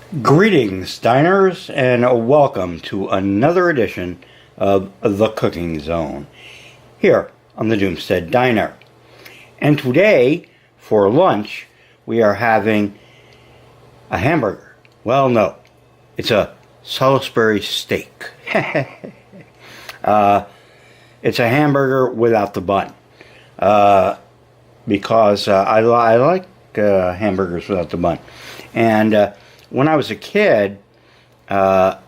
Greetings, diners, and welcome to another edition of The Cooking Zone here on the Doomstead Diner. And today, for lunch, we are having a hamburger. Well, no, it's a Salisbury steak. It's a hamburger without the bun, because I like hamburgers without the bun. And when I was a kid, a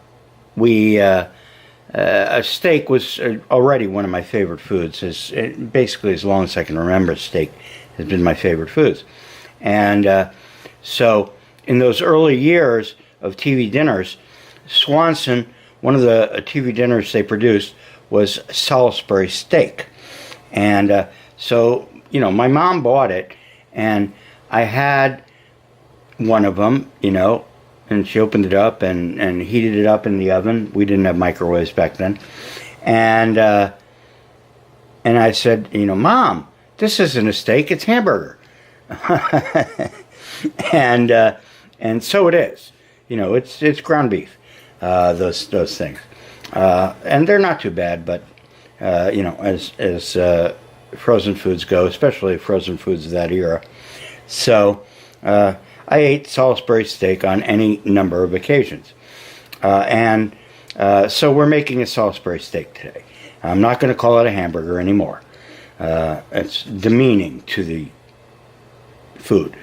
steak was already one of my favorite foods. Basically, as long as I can remember, steak has been my favorite foods. And so in those early years of TV dinners, Swanson, one of the TV dinners they produced was Salisbury Steak. And so, my mom bought it, and I had one of them, and she opened it up and heated it up in the oven. We didn't have microwaves back then. And I said, Mom, this isn't a steak, it's hamburger. And so it is. It's ground beef, those things. And they're not too bad, but, as frozen foods go, especially frozen foods of that era. So, I ate Salisbury steak on any number of occasions. So we're making a Salisbury steak today. I'm not going to call it a hamburger anymore. It's demeaning to the food.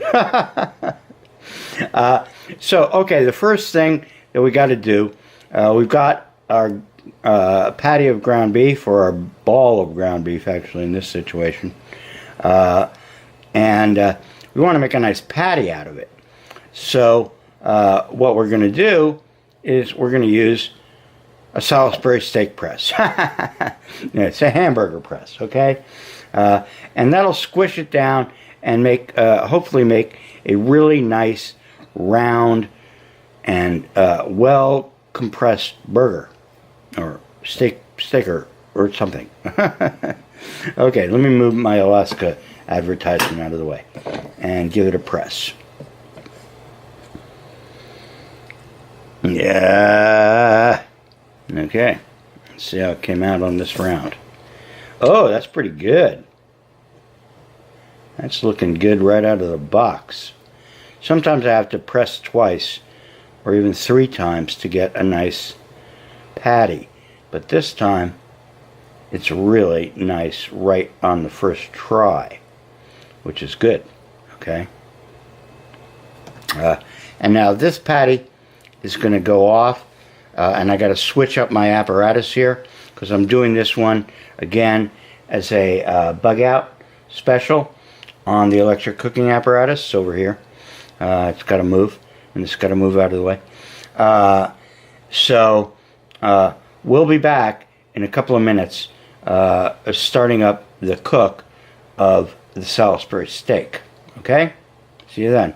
Okay, the first thing that we got to do, we've got our patty of ground beef, or our ball of ground beef, actually, in this situation. We want to make a nice patty out of it. So what we're going to do is we're going to use a Salisbury steak press. It's a hamburger press, okay? And that'll squish it down and hopefully make a really nice, round, and well compressed burger, or steaker, or something. Okay, let me move my Alaska advertisement out of the way and give it a press. Yeah. Okay. Let's see how it came out on this round. Oh, that's pretty good. That's looking good right out of the box. Sometimes I have to press twice or even 3 times to get a nice patty. But this time, it's really nice right on the first try, which is good. Okay. And now this patty is going to go off, and I got to switch up my apparatus here because I'm doing this one again as a bug out special on the electric cooking apparatus over here. It's got to move, and it's got to move out of the way. So we'll be back in a couple of minutes starting up the cook of the Salisbury steak. Okay? See you then.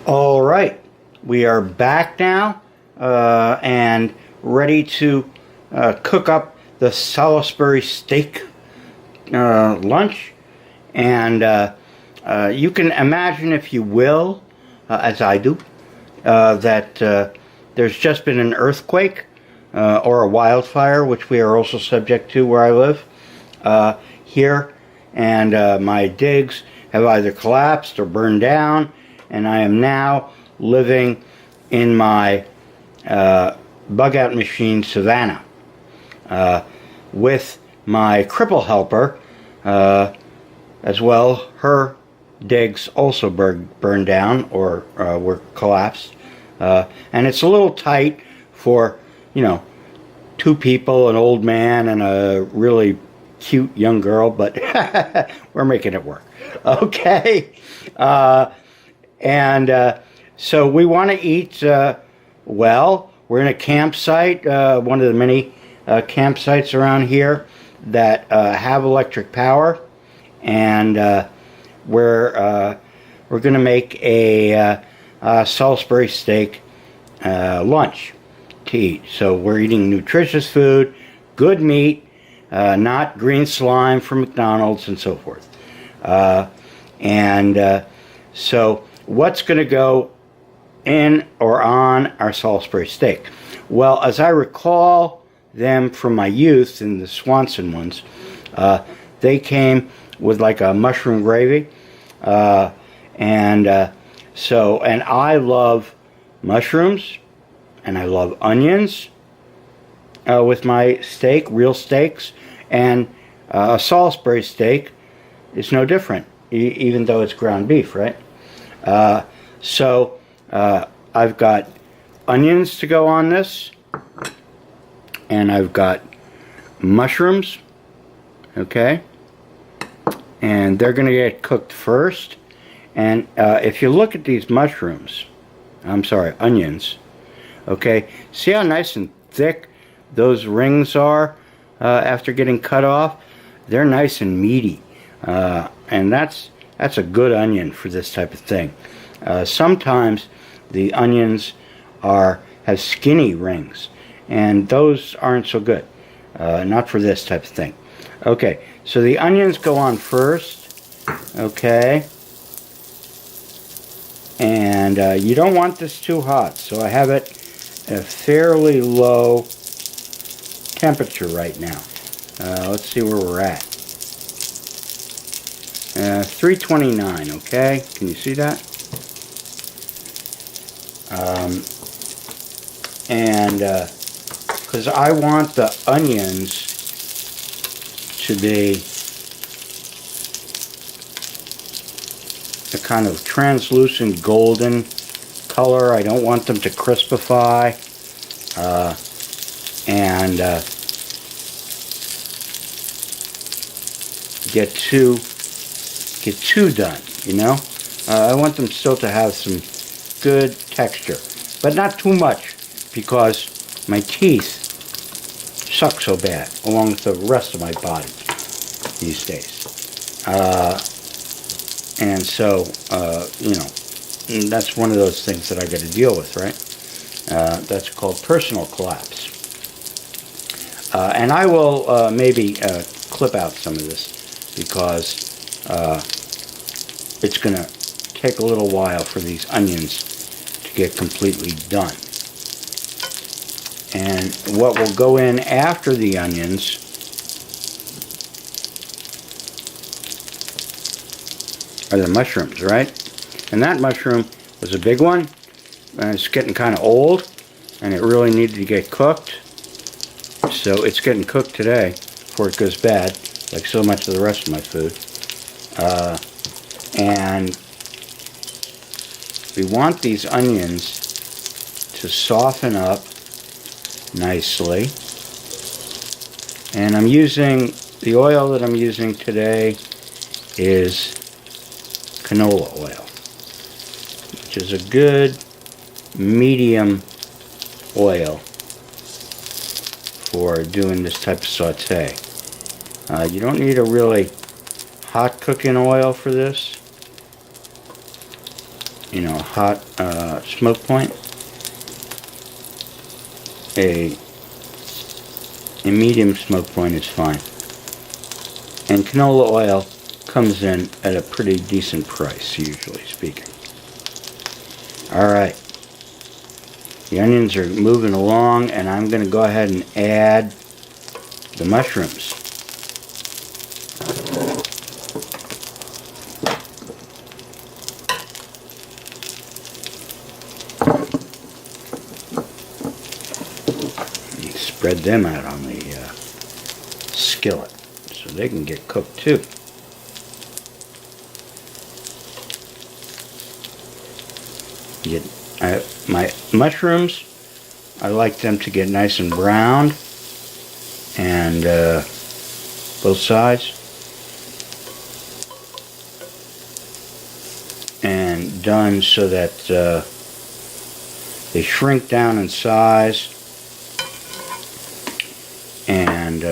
All right, we are back now and ready to cook up the Salisbury steak lunch. And you can imagine, if you will, as I do, that there's just been an earthquake or a wildfire, which we are also subject to where I live here. And my digs have either collapsed or burned down. And I am now living in my bug-out machine, Savannah, with my cripple helper as well. Her digs also burned down or were collapsed. And it's a little tight for, 2 people, an old man and a really cute young girl, but we're making it work. Okay. So we want to eat well. We're in a campsite, one of the many campsites around here that have electric power, and we're going to make a Salisbury steak lunch to eat. So we're eating nutritious food, good meat, not green slime from McDonald's and so forth. So what's going to go in or on our Salisbury steak? Well, as I recall them from my youth in the Swanson ones, they came with like a mushroom gravy, and I love mushrooms, and I love onions with my steak, real steaks, and a Salisbury steak is no different, even though it's ground beef, right? I've got onions to go on this, and I've got mushrooms, okay? And they're going to get cooked first. And if you look at these onions, okay, see how nice and thick those rings are after getting cut off? They're nice and meaty, and that's a good onion for this type of thing. Sometimes the onions have skinny rings, and those aren't so good. Not for this type of thing. Okay, so the onions go on first, okay, and you don't want this too hot, so I have it at a fairly low temperature right now. Let's see where we're at. 329, okay? Can you see that? Because I want the onions to be a kind of translucent golden color. I don't want them to crispify and get too done, you know. I want them still to have some good texture, but not too much, because my teeth suck so bad along with the rest of my body these days. And so, you know, that's one of those things that I got to deal with, right? That's called personal collapse. And I will maybe clip out some of this, because it's going to take a little while for these onions to get completely done. And what will go in after the onions are the mushrooms, right? And that mushroom was a big one, and it's getting kind of old, and it really needed to get cooked. So it's getting cooked today before it goes bad, like so much of the rest of my food. And we want these onions to soften up nicely. And the oil that I'm using today is canola oil, which is a good medium oil for doing this type of saute. You don't need a really hot cooking oil for this. You know, hot smoke point. A medium smoke point is fine. And canola oil comes in at a pretty decent price, usually speaking. Alright. The onions are moving along, and I'm going to go ahead and add the mushrooms. Spread them out on the skillet so they can get cooked too. My mushrooms, I like them to get nice and browned, and both sides, and done so that they shrink down in size, and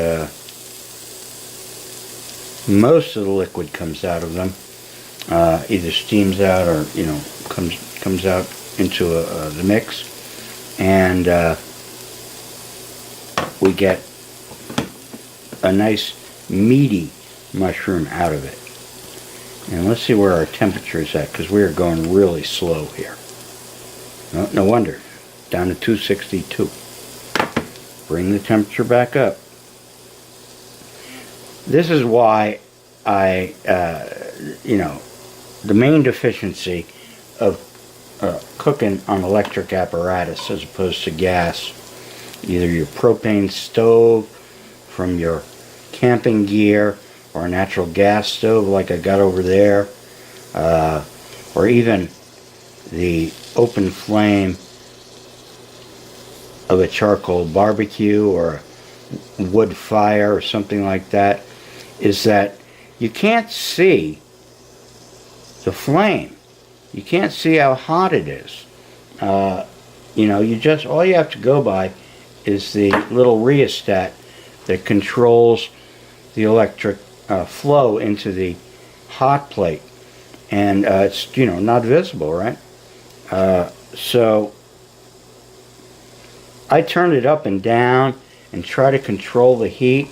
most of the liquid comes out of them, either steams out or, you know, comes out into the mix, and we get a nice meaty mushroom out of it. And let's see where our temperature is at, because we are going really slow here. No wonder. Down to 262. Bring the temperature back up. This is why the main deficiency of cooking on electric apparatus as opposed to gas, either your propane stove from your camping gear, or a natural gas stove like I got over there, or even the open flame of a charcoal barbecue or a wood fire or something like that, is that you can't see the flame. You can't see how hot it is. All you have to go by is the little rheostat that controls the electric flow into the hot plate, and it's not visible, right? So I turn it up and down and try to control the heat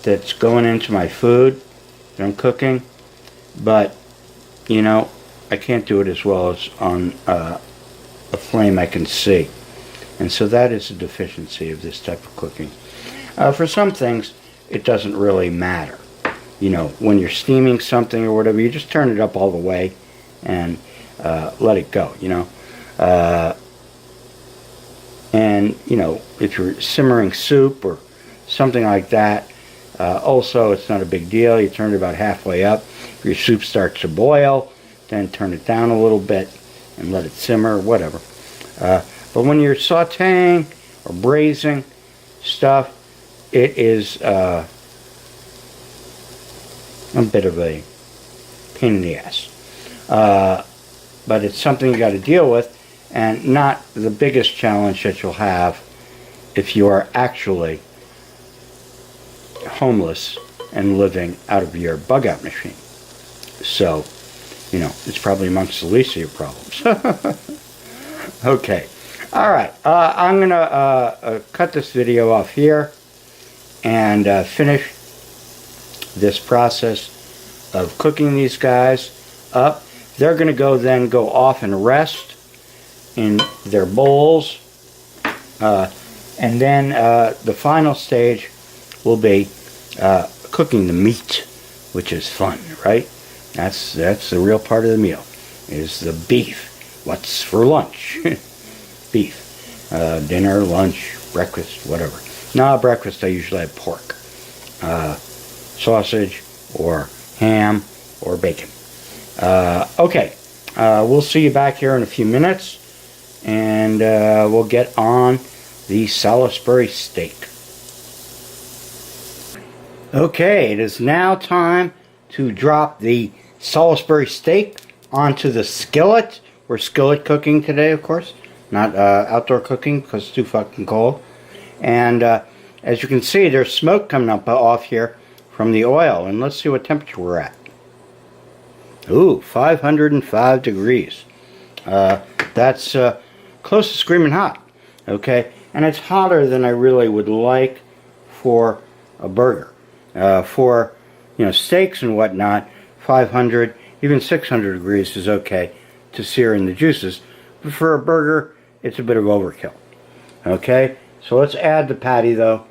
that's going into my food that I'm cooking, but I can't do it as well as on a flame I can see, and so that is a deficiency of this type of cooking. For some things, it doesn't really matter. When you're steaming something or whatever, you just turn it up all the way and let it go, and if you're simmering soup or something like that, also it's not a big deal. You turn it about halfway up. If your soup starts to boil, then turn it down a little bit and let it simmer or whatever. But when you're sauteing or braising stuff, it is a bit of a pain in the ass. But it's something you got to deal with, and not the biggest challenge that you'll have if you are actually homeless and living out of your bug out machine. So, it's probably amongst the least of your problems. Okay. All right. I'm going to cut this video off here and finish this process of cooking these guys up. They're going to go off and rest in their bowls, and then the final stage will be cooking the meat, which is fun, right? That's the real part of the meal, is the beef. What's for lunch? Beef. Dinner, lunch, breakfast, whatever. No, breakfast I usually have pork, sausage, or ham, or bacon. Okay, we'll see you back here in a few minutes, and we'll get on the Salisbury steak. Okay, it is now time to drop the Salisbury steak onto the skillet. We're skillet cooking today, of course, not outdoor cooking because it's too fucking cold. And as you can see, there's smoke coming up off here from the oil, and let's see what temperature we're at. Ooh, 505 degrees. That's close to screaming hot. Okay, and it's hotter than I really would like for a burger. For steaks and whatnot, 500, even 600 degrees is okay to sear in the juices. But for a burger, it's a bit of overkill. Okay, so let's add the patty though,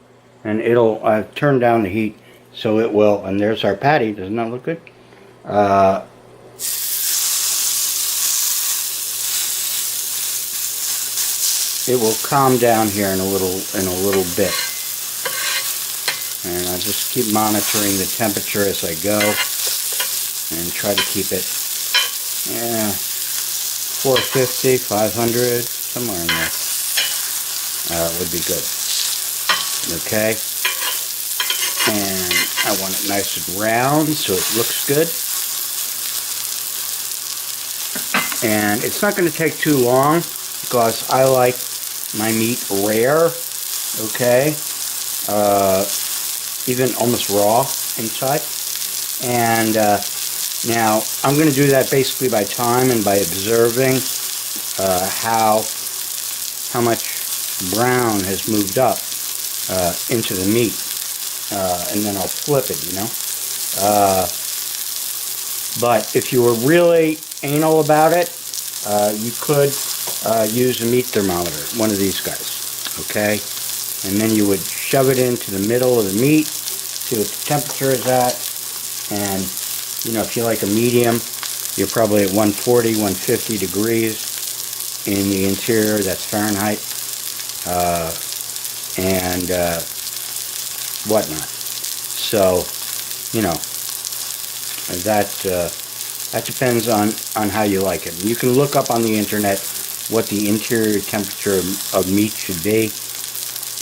and it'll turn down the heat so it will. And there's our patty. Doesn't that look good? It will calm down here in a little bit. And I'll just keep monitoring the temperature as I go and try to keep it 450, 500, somewhere in there would be good. Okay, and I want it nice and round so it looks good. And it's not going to take too long because I like my meat rare, okay, even almost raw inside. And now I'm going to do that basically by time and by observing how much brown has moved up into the meat, and then I'll flip it, But if you were really anal about it, you could use a meat thermometer, one of these guys, okay? And then you would shove it into the middle of the meat, see what the temperature is at, and, you know, if you like a medium, you're probably at 140, 150 degrees in the interior, that's Fahrenheit, and whatnot. So, you know, that depends on how you like it. You can look up on the internet what the interior temperature of meat should be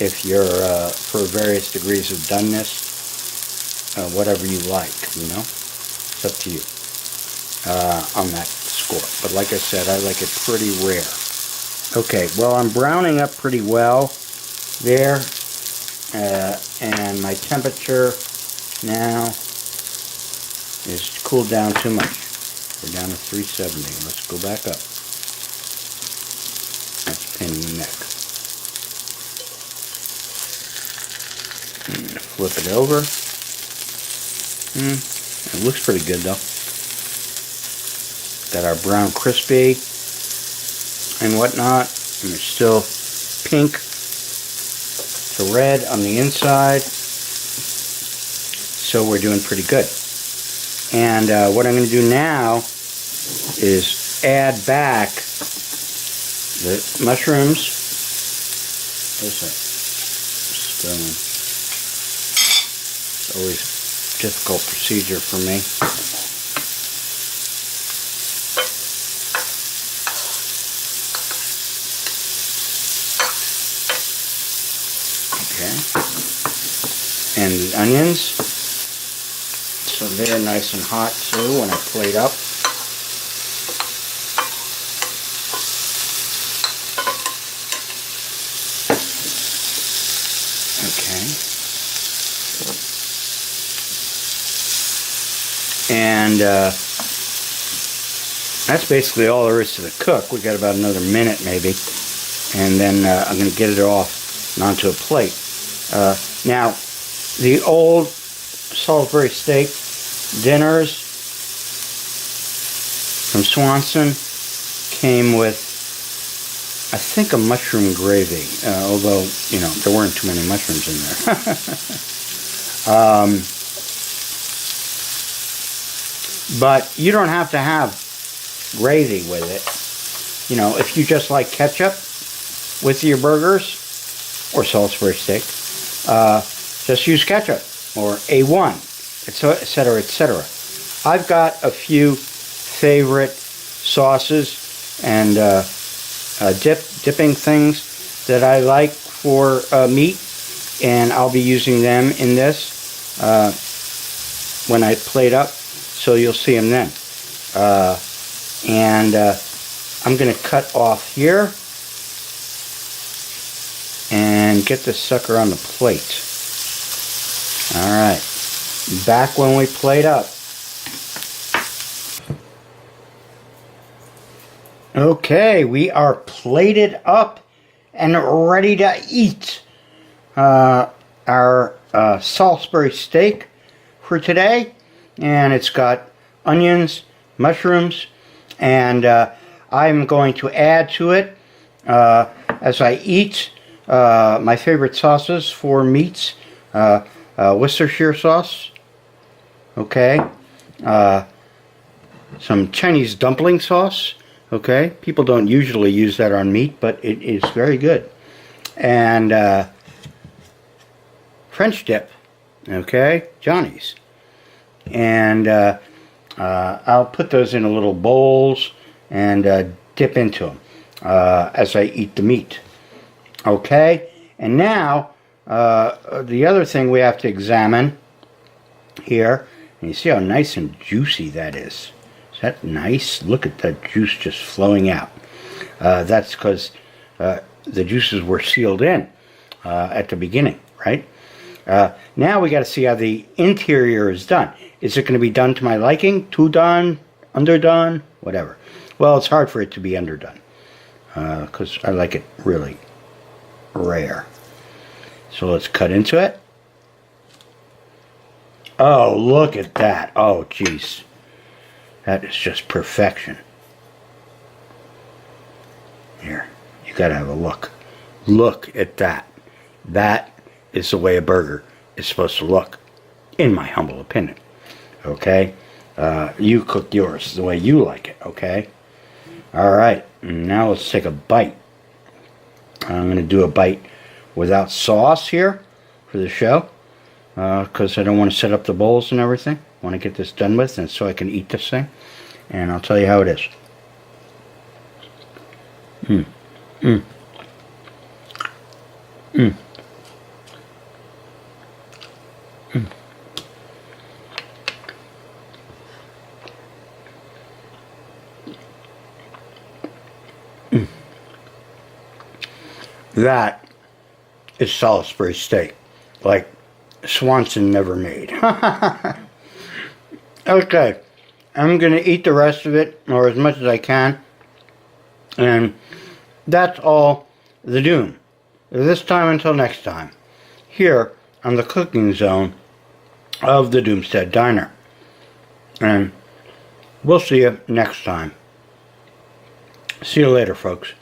if you're for various degrees of doneness, whatever you like, you know. It's up to you on that score. But like I said, I like it pretty rare. Okay, well, I'm browning up pretty well there, and my temperature now is cooled down too much. We're down to 370. Let's go back up. That's a pain in the neck. Flip it over. It looks pretty good though. Got our brown crispy and whatnot, and it's still pink to red on the inside. So we're doing pretty good. And what I'm going to do now is add back the mushrooms. What's that? Spoon. It's always a difficult procedure for me. Okay. And the onions. So they're nice and hot too when I plate up. Okay. And that's basically all there is to the cook. We got about another minute maybe. And then I'm going to get it off and onto a plate. Now, the old Salisbury Steak dinners from Swanson came with, I think, a mushroom gravy, although, you know, there weren't too many mushrooms in there. But you don't have to have gravy with it. You know, if you just like ketchup with your burgers or Salisbury steak, just use ketchup or A1, etc., etc. I've got a few favorite sauces and dipping things that I like for meat, and I'll be using them in this when I plate up, so you'll see them then. And I'm going to cut off here and get this sucker on the plate. Alright, back when we plate up. Okay, we are plated up and ready to eat our Salisbury steak for today. And it's got onions, mushrooms, and I'm going to add to it as I eat my favorite sauces for meats. Worcestershire sauce, okay, some Chinese dumpling sauce, okay, people don't usually use that on meat, but it is very good, and French dip, okay, Johnny's, and I'll put those in a little bowls and dip into them as I eat the meat, okay, and now the other thing we have to examine here, and you see how nice and juicy that is. Is that nice? Look at that juice just flowing out. That's because the juices were sealed in at the beginning, right? Now we got to see how the interior is done. Is it going to be done to my liking? Too done? Underdone? Whatever. Well, it's hard for it to be underdone because I like it really rare. So let's cut into it. Oh, look at that. Oh, jeez. That is just perfection. Here, you gotta have a look. Look at that. That is the way a burger is supposed to look, in my humble opinion. Okay? You cook yours the way you like it, okay? Alright, now let's take a bite. I'm going to do a bite without sauce here for the show, because I don't want to set up the bowls and everything. I want to get this done with, and so I can eat this thing. And I'll tell you how it is. That is Salisbury steak, like Swanson never made. Okay, I'm going to eat the rest of it, or as much as I can, and that's all the doom. This time until next time, here on the cooking zone of the Doomstead Diner. And we'll see you next time. See you later, folks.